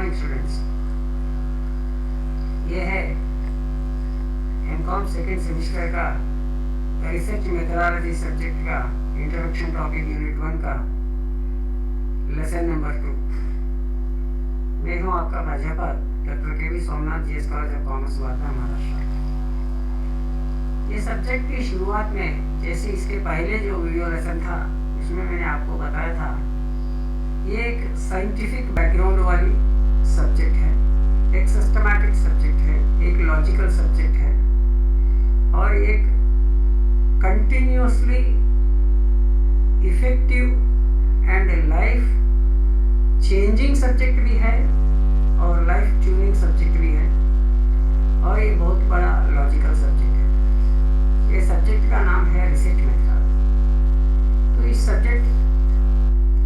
Morning students, ये है MCom second semester का रिसर्च मेथोडोलॉजी सब्जेक्ट का इंट्रोडक्शन टॉपिक यूनिट 1 का लेसन नंबर 2। मैं हूँ आपका प्राध्यापक doctor K V Somnath, GS college of commerce, Wardha, Maharashtra. ये सब्जेक्ट की शुरुआत में, जैसे इसके पहले जो वीडियो लेसन था उसमें मैंने आपको बताया था, ये एक साइंटिफिक बैकग्राउंड वाली सब्जेक्ट है, एक सिस्टमैटिक सब्जेक्ट है, एक लॉजिकल सब्जेक्ट है और एक continuously effective and life changing subject भी है और लाइफ ट्यूनिंग सब्जेक्ट भी है और ये बहुत बड़ा लॉजिकल सब्जेक्ट है। ये सब्जेक्ट का नाम है रिसर्च मेथड। तो इस सब्जेक्ट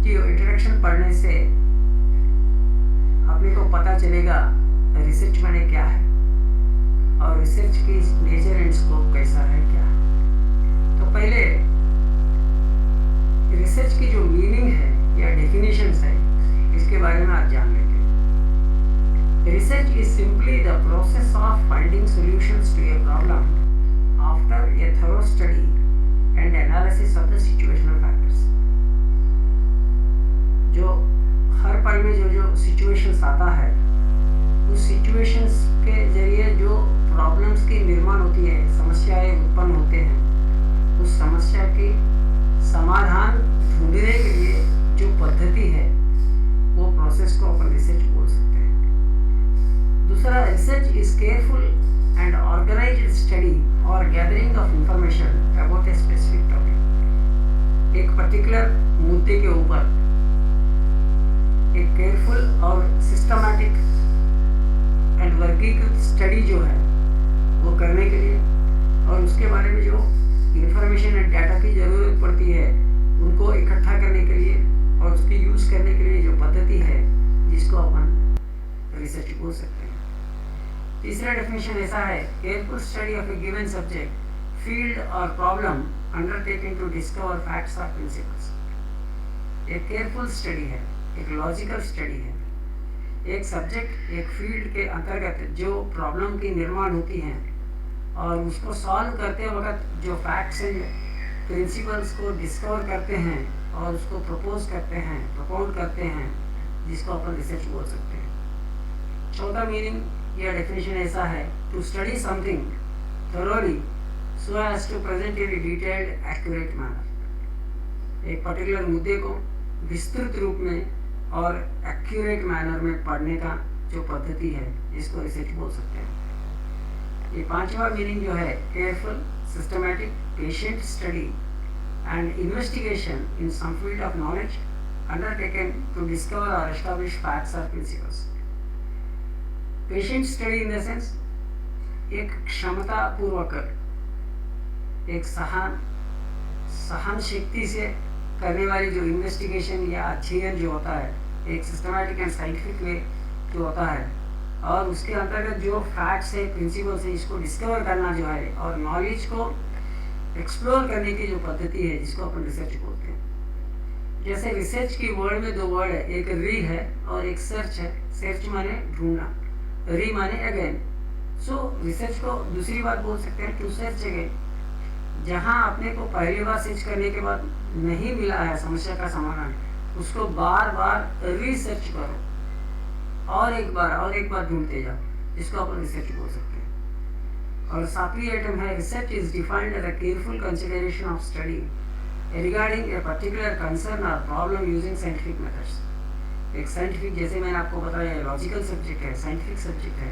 की इंट्रोडक्शन पढ़ने से अपने को पता चलेगा रिसर्च माने क्या है और रिसर्च की नेचर एंड स्कोप कैसा है, क्या है। तो पहले रिसर्च की जो मीनिंग है या डेफिनेशंस है, इसके बारे में आज जान लेंगे। Research is simply the process of finding solutions to a problem after a thorough study and analysis of the situational factors. जो हर पल में जो सिचुएशंस आता है, उस सिचुएशंस के जरिए जो प्रॉब्लम्स की निर्माण होती है, समस्याएं उत्पन्न होते हैं, उस समस्या की समाधान ढूंढने के लिए जो पद्धति है, वो प्रोसेस को अपन रिसर्च बोल सकते हैं। दूसरा, research is careful and organised study और gathering of information about a specific topic. एक पर्टिकुलर मुद्दे के ऊपर एक केयरफुल और सिस्टमैटिक एंड वर्गीकृत स्टडी जो है वो करने के लिए और उसके बारे में जो इंफॉर्मेशन एंड डाटा की ज़रूरत पड़ती है उनको इकट्ठा करने के लिए और उसकी यूज़ करने के लिए जो पद्धति है, जिसको अपन रिसर्च बोल सकते हैं। तीसरा डेफिनेशन ऐसा है, careful study of a given subject, field और problem undertaking to discover facts और प्रिंसिपल्स। एक केयरफुल स्टडी है, एक लॉजिकल स्टडी है, एक सब्जेक्ट, एक फील्ड के अंतर्गत जो प्रॉब्लम की निर्माण होती है और उसको सॉल्व करते वक्त जो फैक्ट्स एंड प्रिंसिपल्स को डिस्कवर करते हैं और उसको प्रपोज करते हैं, जिसको अपन रिसर्च बोल सकते हैं। चौथा मीनिंग या डेफिनेशन ऐसा है, to study something thoroughly so as to present in detailed accurate manner. एक पर्टिकुलर मुद्दे को विस्तृत रूप में और एक्यूरेट मैनर में पढ़ने का जो पद्धति है, जिसको रिसर्च बोल सकते हैं। ये पांचवा मीनिंग जो है, careful, systematic, patient study and investigation in some field of knowledge undertaken to discover और एस्टैब्लिश फैक्ट्स और principles. Patient study in the sense एक क्षमता पूर्वक, एक सहन शक्ति से करने वाली जो इन्वेस्टिगेशन या अध्ययन जो होता है, एक सिस्टमैटिक एंड साइंटिफिक वे जो होता है और उसके अंतर्गत जो फैक्ट्स है, प्रिंसिपल्स है, इसको डिस्कवर करना जो है और नॉलेज को एक्सप्लोर करने की जो पद्धति है, जिसको अपन रिसर्च बोलते हैं। जैसे रिसर्च की वर्ड में दो वर्ड है, एक री है और एक सर्च है। सर्च माने ढूंढना, री माने अगेन। सो रिसर्च को दूसरी बात बोल सकते हैं, टू सर्च अगेन। जहाँ आपने को पहली बार सर्च करने के बाद नहीं मिला है समस्या का समाधान, उसको बार बार रिसर्च करो और एक बार ढूंढते जाओ, जिसको अपन रिसर्च बोल सकते हैं। और सातवीं आइटम है, research is defined as a careful consideration of study regarding a particular concern और प्रॉब्लम यूजिंग साइंटिफिक मेथड्स। एक साइंटिफिक, जैसे मैंने आपको बताया, लॉजिकल सब्जेक्ट है, साइंटिफिक सब्जेक्ट है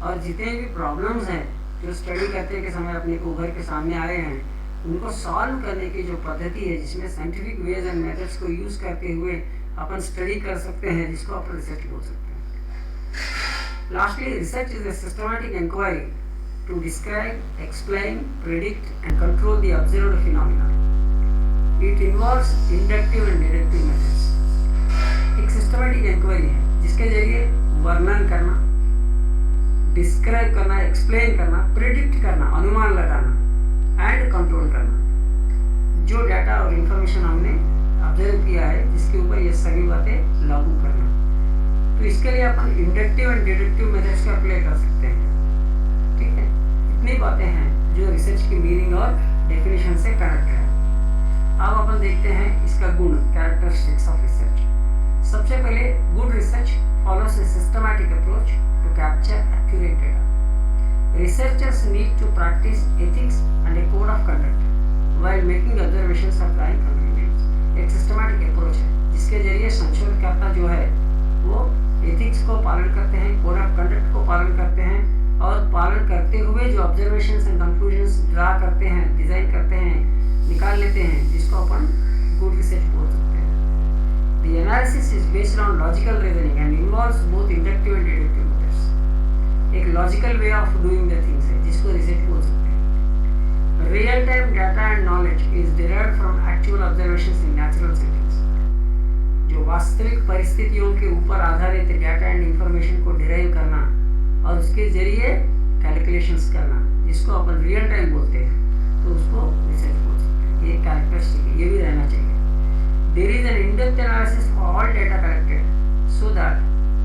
और जितने भी प्रॉब्लम्स हैं जो स्टडी करते के समय अपने को उभर के सामने आए हैं, उनको सॉल्व करने की जो पद्धति है, जिसमें साइंटिफिक वेज एंड मेथड्स को यूज करते हुए अपन स्टडी कर सकते हैं, जिसको अपन रिसर्च बोल सकते हैं। Lastly, research is a systematic inquiry to describe, explain, predict and control the observed phenomena. It involves inductive and deductive methods. एक सिस्टमैटिक इंक्वायरी है जिसके जरिए वर्णन करना, डिस्क्राइब करना, एक्सप्लेन करना, प्रेडिक्ट करना, अनुमान लगाना एंड कंट्रोल करना। जो डाटा और इंफॉर्मेशन हमने ऑब्जर्व किया है, जिसके ऊपर ये सभी बातें लागू करना। तो इसके लिए अपन इंडक्टिव एंड डिडक्टिव मेथड्स का अप्लाई कर सकते हैं। ठीक है, इतनी बातें हैं जो रिसर्च की मीनिंग और डेफिनेशन से कनेक्टेड है। अब अपन देखते हैं इसका गुण, कैरेक्टरिस्टिक्स ऑफ रिसर्च। सबसे पहले, good research follows a systematic approach to capture accurate data. Researchers need to practice ethics and a code of conduct while making observations or drawing conclusions. एक systematic approach है जिसके जरिए संशोधनकर्ता जो है वो ethics को पालन करते हैं, कोड ऑफ कंडक्ट को पालन करते हैं और पालन करते हुए जो ऑब्जर्वेशंस एंड कंक्लूजन्स ड्रा करते हैं, डिजाइन करते हैं, निकाल लेते हैं, जिसको अपन गुड रिसर्च बोल सकते हैं। The analysis is based on logical reasoning and involves both inductive and deductive methods. एक logical way of doing the things है जिसको research बोल सकते हैं। Real time data and knowledge is derived from actual observations in natural settings. जो वास्तविक परिस्थितियों के ऊपर आधारित डाटा एंड इंफॉर्मेशन को डिराइव करना और उसके जरिए कैलकुलेशंस करना, जिसको अपन रियल टाइम बोलते हैं, तो उसको रिसर्च बोल सकते हैं। ये कैरेक्टरिस्टिक है, ये भी रहना चाहिए। There is an in-depth analysis for all data collected so that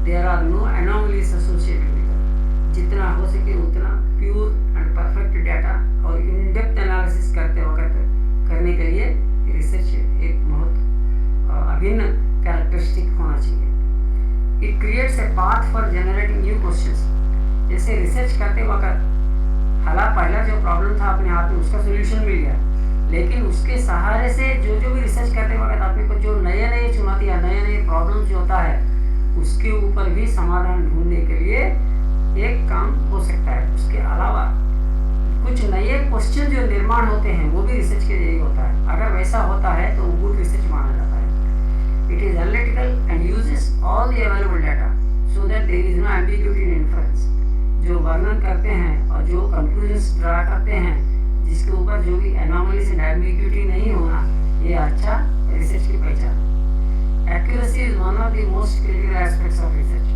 there are no anomalies associated with it. जितना हो सके उतना प्योर एंड परफेक्ट डाटा और in-depth analysis करने के लिए रिसर्च एक बहुत अभिन्न कैरेक्टरिस्टिक होना चाहिए। It creates a path for generating new questions. जैसे रिसर्च करते वक्त पहला जो प्रॉब्लम था अपने हाथ में, उसका सोल्यूशन मिल गया, लेकिन उसके सहारे से जो भी रिसर्च करते वक्त आपने को जो नए चुनौतियाँ, नए प्रॉब्लम जो होता है, उसके ऊपर भी समाधान ढूंढने के लिए एक काम हो सकता है। उसके अलावा कुछ नए क्वेश्चन जो निर्माण होते हैं वो भी रिसर्च के जरिए होता है। अगर वैसा होता है तो वो गुड रिसर्च माना जाता है। It is analytical and uses all the available data so that there is no ambiguity in inference. जो वर्णन करते हैं और जो कंक्लूजन्स ड्रा करते हैं, जिसके ऊपर जो भी एनॉमलीज एंड एम्बिग्यूटी नहीं होना, ये अच्छा रिसर्च की पहचान। Accuracy is one of the most critical aspects of research.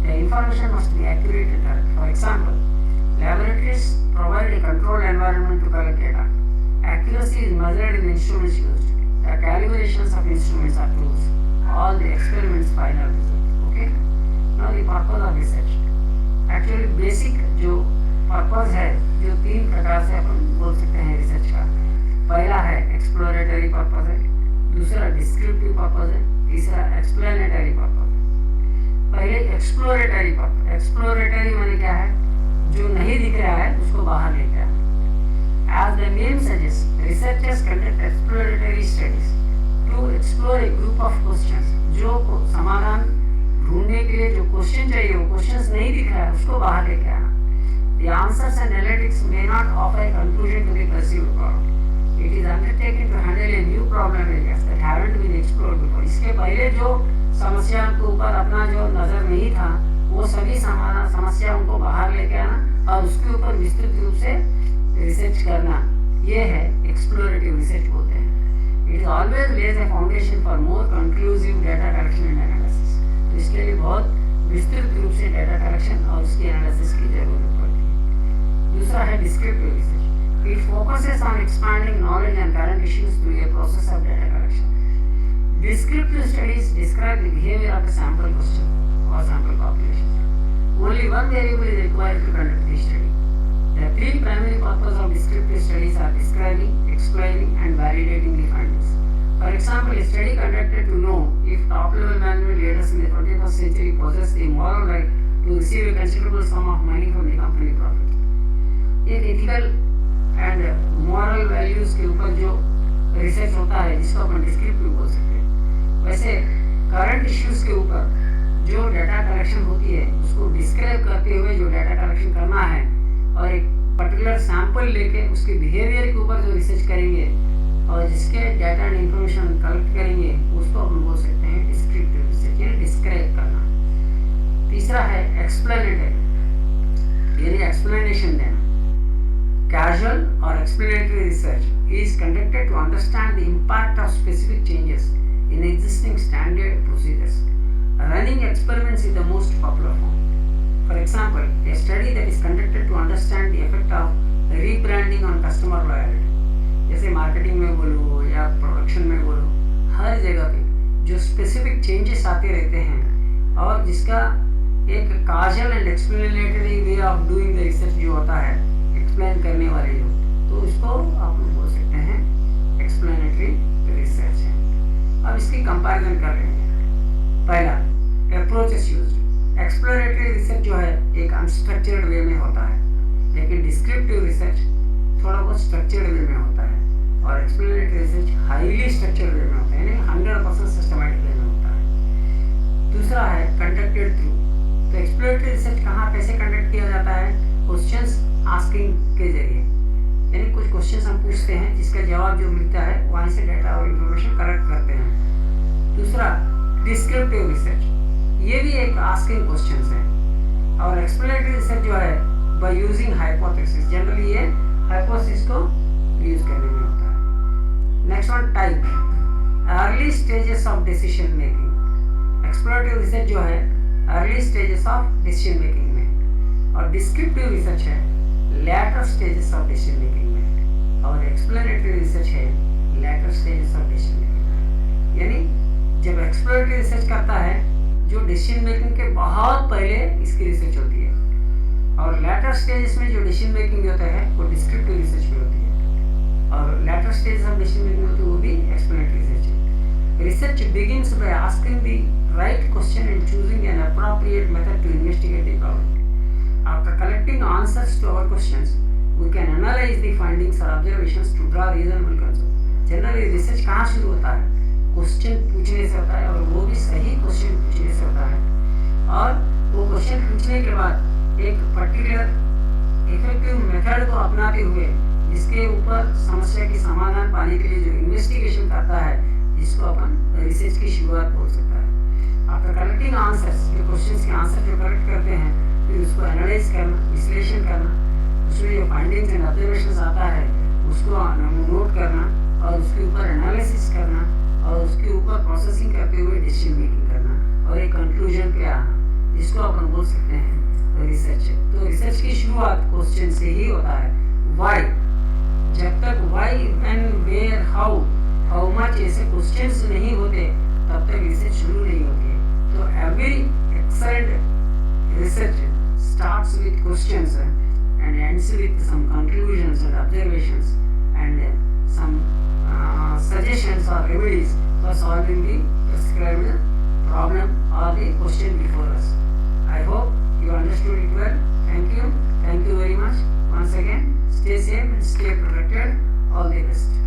The information must be accurate and correct. For example, laboratories provide a controlled environment to collect data. Accuracy is measured in instruments used. The calibrations of instruments are tools. All the experiments final result. Okay? Now the purpose of research. Actually basic जो purpose है, जो 3 प्रकार से अपन बोल सकते हैं research का। पहला है एक्सप्लोरेटरी पर्पस है, दूसरा डिस्क्रिप्टिव पर्पस है, तीसरा एक्सप्लेनेटरी पर्पस है। पहले एक्सप्लोरेटरी पर्पस। एक्सप्लोरेटरी माने क्या है? जो नहीं दिख रहा है उसको बाहर लेके आना। As the name suggests, researchers conduct exploratory studies to explore a group of questions. जो समाधान ढूंढने के लिए जो क्वेश्चन चाहिए, वो क्वेश्चंस नहीं दिख रहा है, उसको बाहर लेके आना। The answers and analytics may not offer a conclusion to the perceived problem. It is undertaken to handle a new problem areas that haven't been explored before. इसके पहले जो समस्या के ऊपर अपना जो नजर नहीं था, वो सभी समस्याओं को बाहर लेके आना और उसके ऊपर विस्तृत रूप से रिसर्च करना, ये है एक्सप्लोरेटिव रिसर्च बोलते हैं। It always lays a foundation for more conclusive data collection and analysis. तो इसके लिए बहुत विस्तृत रूप से डाटा कलेक्शन और उसकी एनालिसिस की जरूरत पड़ती है। दूसरा है descriptive research. It focuses on expanding knowledge and current issues through a process of data collection. Descriptive studies describe the behaviour of a sample question और sample population. Only one variable is required to conduct the study. The 3 primary purposes of descriptive studies are describing, explaining, and validating the findings. For example, a study conducted to know if top-level management leaders in the 21st century possess the moral right to receive a considerable sum of money from the company profit. एक ethical and moral values के ऊपर जो research होता है, जिसको अपन descriptive बोल सकते हैं। वैसे current issues के ऊपर जो data collection होती है, उसको describe करते हुए जो data collection करना है और एक पर्टिकुलर सैंपल लेके उसके बिहेवियर के ऊपर जो रिसर्च करेंगे और जिसके डाटा एंड इंफॉर्मेशन कलेक्ट करेंगे, उसको हम बोल सकते हैं डिस्क्रिप्टिव रिसर्च, यानी डिस्क्राइब करना। तीसरा है एक्सप्लेनेटरी, यानी एक्सप्लेनेशन देना। कैजुअल और explanatory research is conducted to understand the impact of specific changes in existing standard procedures. Running experiments is the most popular form. For example, a study that is conducted to understand the effect of rebranding on customer loyalty. जैसे marketing में बोलो या production में बोलो, हर जगह पे जो specific changes आते रहते हैं और जिसका एक causal and explanatory way of doing the research जो होता है, एक्सप्लेन करने वाले लोग, तो उसको आप बोल सकते हैं एक्सप्लेनेटरी रिसर्च है। अब इसकी कंपैरिजन कर रहे हैं। पहला, अप्रोचेस यूज्ड। एक्सप्लोरेटरी रिसर्च जो है एक अनस्ट्रक्चर्ड वे में होता है, लेकिन डिस्क्रिप्टिव रिसर्च थोड़ा बहुत स्ट्रक्चर्ड वे में होता है, और explanatory research highly structured way में होता है, यानी 100% सिस्टमैटिक वे में होता है। दूसरा है कंडक्टेड थ्रू। तो एक्सप्लोरेटरी रिसर्च कहाँ कैसे कंडक्ट किया जाता है? क्वेश्चंस आस्किंग के जरिए, यानी कुछ क्वेश्चंस हम पूछते हैं जिसका जवाब जो मिलता है वहाँ से डाटा और इंफॉर्मेशन कलेक्ट करते हैं। दूसरा डिस्क्रिप्टिव रिसर्च, ये भी एक आस्किंग क्वेश्चंस है। और एक्सप्लेनेटरी रिसर्च जो है बाय यूजिंग हाइपोथेसिस, जनरली ये हाइपोथेसिस को यूज करने में होता है। Next one, type, early stages of decision making. Exploratory research जो है early stages of decision making में, और डिस्क्रिप्टिव रिसर्च है later stages of decision making में, और एक्सप्लेनेटरी रिसर्च है later stages of decision making में। यानी जब एक्सप्लोरेटरी रिसर्च करता है जो डिसीजन मेकिंग के बहुत पहले इसकी रिसर्च होती है, और लेटर स्टेजेस में जो डिसीजन मेकिंग होता है वो डिस्क्रिप्टिव रिसर्च में होती है, और later stages of decision making होती है वो भी एक्सप्लेनेटरी रिसर्च है। Research begins by asking the right question and choosing an appropriate method to investigate the problem. After collecting answers to our questions, we can analyze the findings or observations to draw reasonable conclusions. Generally, research कहाँ शुरू होता है? Question पूछने से होता है, और वो भी सही क्वेश्चन पूछने से होता है। और वो क्वेश्चन पूछने के बाद एक पर्टिकुलर इफेक्टिव मेथड को अपनाते हुए जिसके ऊपर समस्या की समाधान पाने के लिए जो इन्वेस्टिगेशन करता है, जिसको अपन रिसर्च की शुरुआत बोल सकता है। आफ्टर कलेक्टिंग आंसर्स, जो क्वेश्चंस के आंसर जो कलेक्ट करते हैं, फिर उसको एनालाइज करना, विश्लेषण करना, उसमें जो फाइंडिंग्स एंड ऑब्जर्वेशंस आता है उसको नोट करना, और उसके ऊपर एनालिसिस करना, और उसके ऊपर प्रोसेसिंग करते हुए डिसीजन मेकिंग करना, और एक कंक्लूजन पे आना, जिसको अपन बोल सकते हैं रिसर्च। तो रिसर्च की शुरुआत क्वेश्चन से ही होता है। वाई, जब तक why, when, where, how much ऐसे क्वेश्चंस नहीं होते तब तक रिसर्च शुरू नहीं होती है। तो every excellent research starts with questions and ends with some conclusions and observations and some suggestions or remedies for solving the prescribed problem or the question before us. I hope you understood it well. Thank you very much. Once again, stay safe and stay protected. All the best.